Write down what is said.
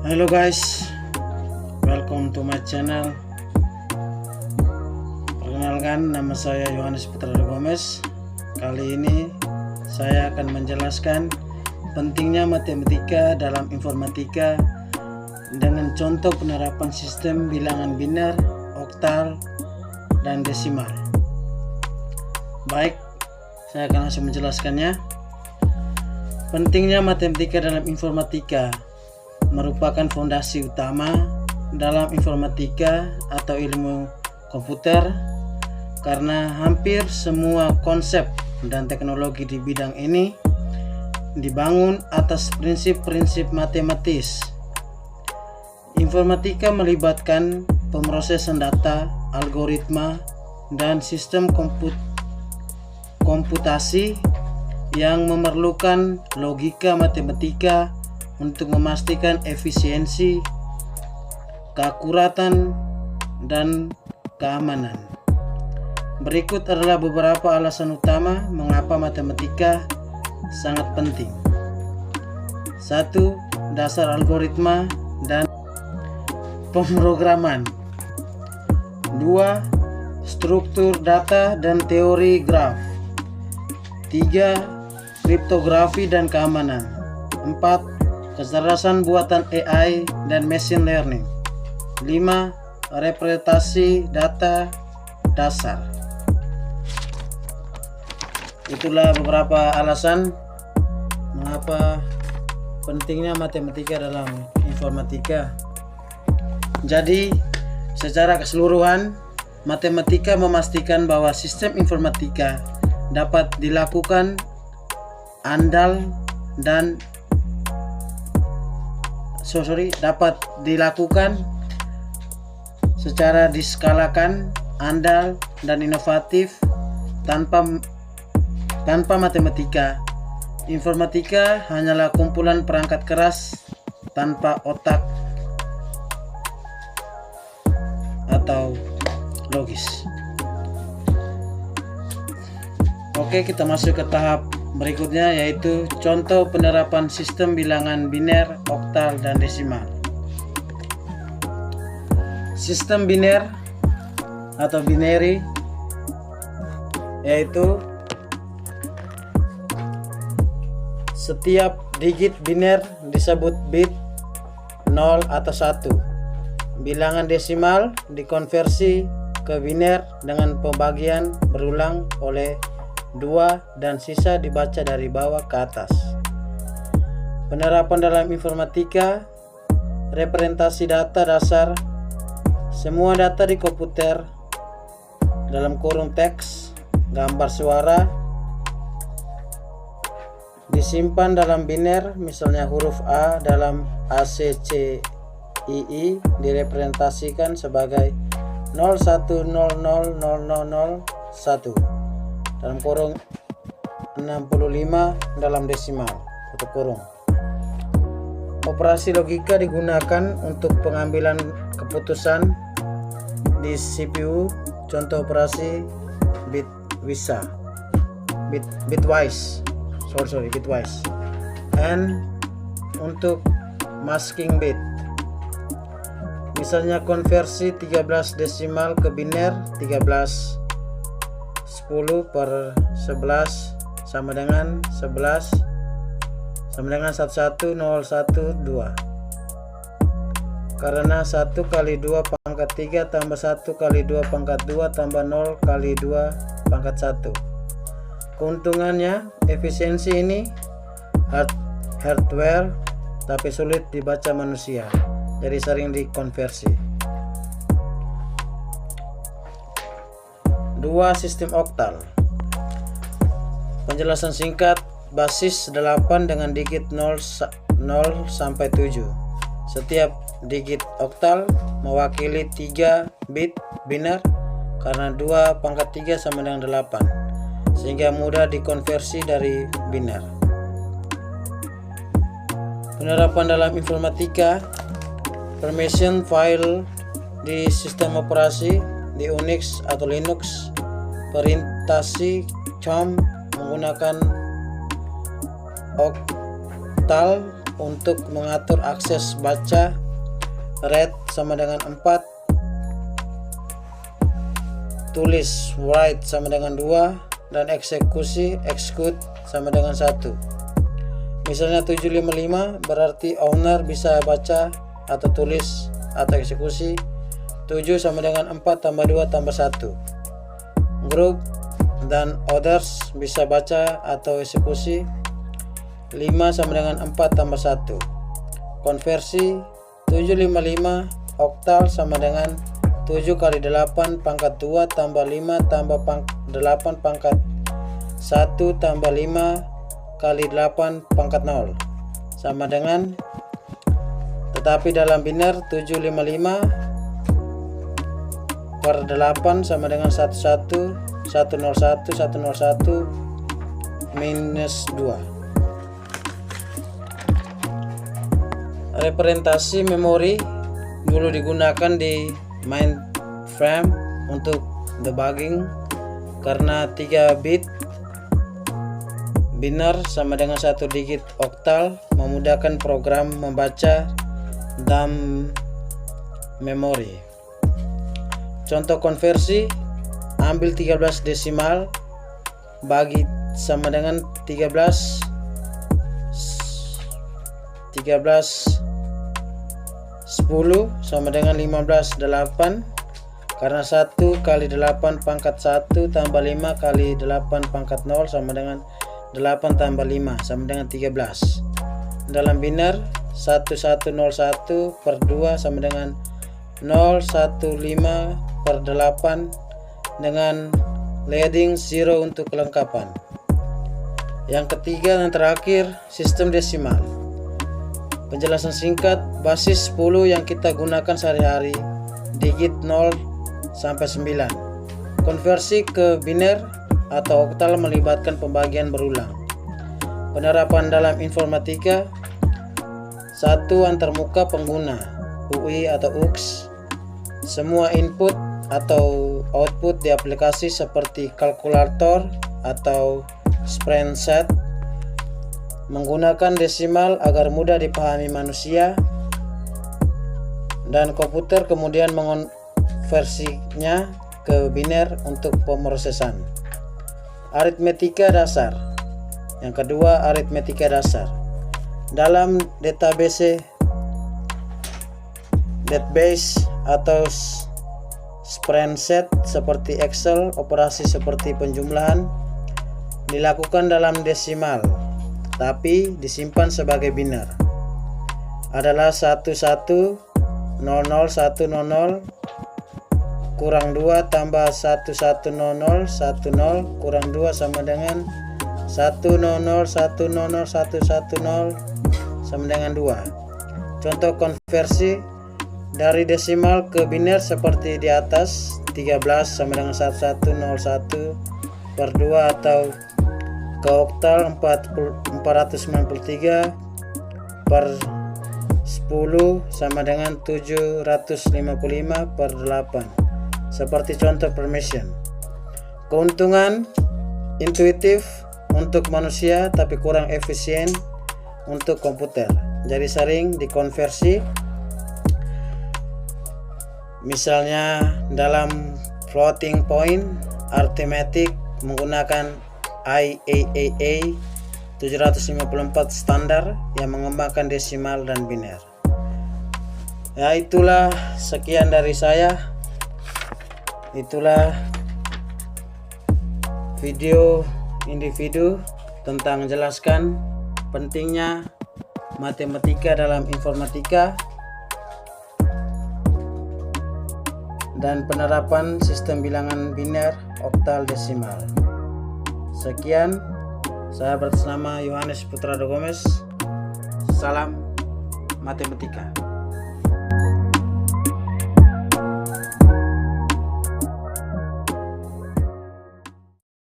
Hello guys, welcome to my channel. Perkenalkan, nama saya Yohanes Putra Gomez. Kali ini saya akan menjelaskan pentingnya matematika dalam informatika dengan contoh penerapan sistem bilangan biner, oktal, dan desimal. Baik, saya akan langsung menjelaskannya. Pentingnya matematika dalam informatika merupakan fondasi utama dalam informatika atau ilmu komputer, karena hampir semua konsep dan teknologi di bidang ini dibangun atas prinsip-prinsip matematis. Informatika melibatkan pemrosesan data, algoritma, dan sistem komputasi yang memerlukan logika matematika untuk memastikan efisiensi, keakuratan, dan keamanan. Berikut adalah beberapa alasan utama mengapa matematika sangat penting. 1. Dasar algoritma dan pemrograman. 2. Struktur data dan teori graf. 3. Kriptografi dan keamanan. 4. Kecerdasan buatan AI dan machine learning. 5. Representasi data dasar. Itulah beberapa alasan mengapa pentingnya matematika dalam informatika. Jadi, secara keseluruhan, matematika memastikan bahwa sistem informatika dapat dilakukan secara diskalakan, andal, dan inovatif. Tanpa matematika, informatika hanyalah kumpulan perangkat keras tanpa otak atau logis. Oke, kita masuk ke tahap berikutnya, yaitu contoh penerapan sistem bilangan biner, oktal, dan desimal. Sistem biner atau binary yaitu setiap digit biner disebut bit 0 atau 1. Bilangan desimal dikonversi ke biner dengan pembagian berulang oleh 2 dan sisa dibaca dari bawah ke atas. Penerapan dalam informatika, representasi data dasar. Semua data di komputer dalam kurung teks, gambar, suara disimpan dalam biner, misalnya huruf A dalam ACCII direpresentasikan sebagai 01000001 dalam kurung 65 dalam desimal tutup kurung. Operasi logika digunakan untuk pengambilan keputusan di CPU. Contoh operasi bitwise, and untuk masking bit, misalnya konversi 13 desimal ke biner, 13 10/11 sama dengan 11 sama dengan 11012, karena 1 kali 2 pangkat 3 tambah 1 kali 2 pangkat 2 tambah 0 kali 2 pangkat 1. Keuntungannya, efisiensi ini hardware tapi sulit dibaca manusia, jadi sering dikonversi. 2. Sistem oktal. Penjelasan singkat, basis 8 dengan digit 0 sampai 7. Setiap digit oktal mewakili 3 bit biner, karena 2 pangkat 3 sama dengan 8, sehingga mudah dikonversi dari biner. Penerapan dalam informatika, permission file di sistem operasi di Unix atau Linux, perintasi COM menggunakan oktal untuk mengatur akses baca, read sama dengan 4, tulis write sama dengan 2, dan eksekusi execute sama dengan 1. Misalnya 755 berarti owner bisa baca atau tulis atau eksekusi 7 sama dengan 4 tambah 2 tambah 1. Group dan others bisa baca atau eksekusi 5 sama dengan 4 tambah 1. Konversi 755 oktal sama dengan 7 kali 8 pangkat 2 tambah 5 tambah 8 pangkat 1 tambah 5 kali 8 pangkat 0 sama dengan, tetapi dalam biner 755 per 8 sama dengan 11 101 101 minus 2. Representasi memori dulu digunakan di mainframe untuk debugging karena 3 bit biner sama dengan 1 digit oktal memudahkan program membaca dalam memori. Contoh konversi, ambil 13 desimal bagi sama dengan 13 10 sama dengan 15 8, karena 1 kali 8 pangkat 1 tambah 5 kali 8 pangkat 0 sama dengan 8 tambah 5 sama dengan 13. Dalam biner 1101 per 2 sama dengan 015 per 8 dengan leading 0 untuk kelengkapan. Yang ketiga dan terakhir, sistem desimal. Penjelasan singkat, basis 10 yang kita gunakan sehari-hari, digit 0 sampai 9. Konversi ke biner atau oktal melibatkan pembagian berulang. Penerapan dalam informatika: 1. Antarmuka pengguna UI atau UX. Semua input atau output di aplikasi seperti kalkulator atau spreadsheet menggunakan desimal agar mudah dipahami manusia, dan komputer kemudian mengonversinya ke biner untuk pemrosesan. Aritmetika dasar. Yang kedua, aritmetika dasar. Dalam database atau spreadsheet seperti Excel, operasi seperti penjumlahan dilakukan dalam desimal tapi disimpan sebagai biner. Adalah 1100 100 kurang 2 tambah 1100 10 kurang 2 sama dengan 100 sama dengan 2. Contoh konversi dari desimal ke biner seperti di atas, 13 sama dengan 1101 per 2, atau ke oktal 493 per 10 sama dengan 755 per 8, seperti contoh permission. Keuntungan intuitif untuk manusia tapi kurang efisien untuk komputer, jadi sering dikonversi. Misalnya dalam floating point arithmetic menggunakan IAAA 754 standar yang mengembangkan desimal dan biner. Ya, itulah sekian dari saya. Itulah video individu tentang menjelaskan pentingnya matematika dalam informatika dan penerapan sistem bilangan biner, oktal, desimal. Sekian, saya beratas nama Yohanes Putrado Gomez. Salam matematika.